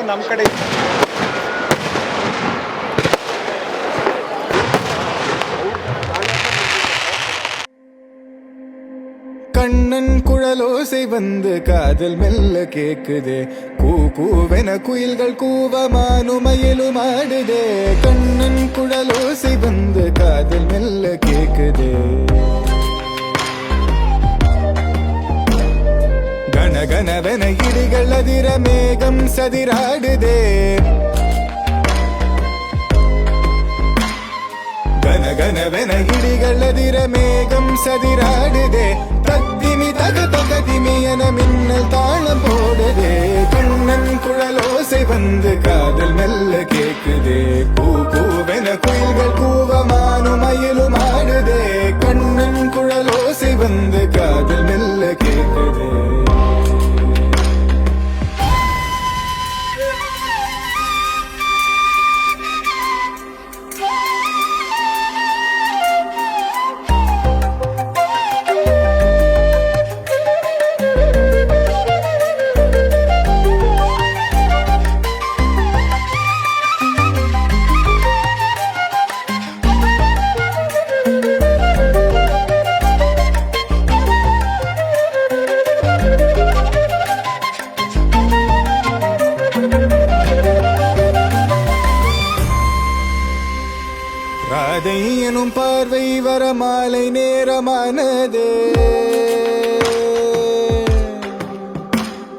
ನಮ್ಮ ಕಡೆ கண்ணன் குழலோசை வந்து காதல் மெல்ல கேக்குதே கூவென குயில்கள் கூவமானுமயிலும் ஆடுதே கண்ணன் குழலோசை வந்து காதல் மெல்ல கேக்குதே கனகனவென இடிகள் அதிர மேகம் சதிராடுதே கனகனவென இடிகள் அதிர மேகம் சதிராடுதே தத்திமி தகதிமி என மின்னல் தாளம் போடுதே கண்ணன் குழலோசை வந்து காதல் மெல்ல கேக்குதே கூவென குயில்கள் கூவமானும் மயிலும் ஆடுதே கண்ணன் குழலோசை வந்து காதல் மெல்ல கேக்குதே ராதை எனும் பார்வை வர மாலை நேரமானதே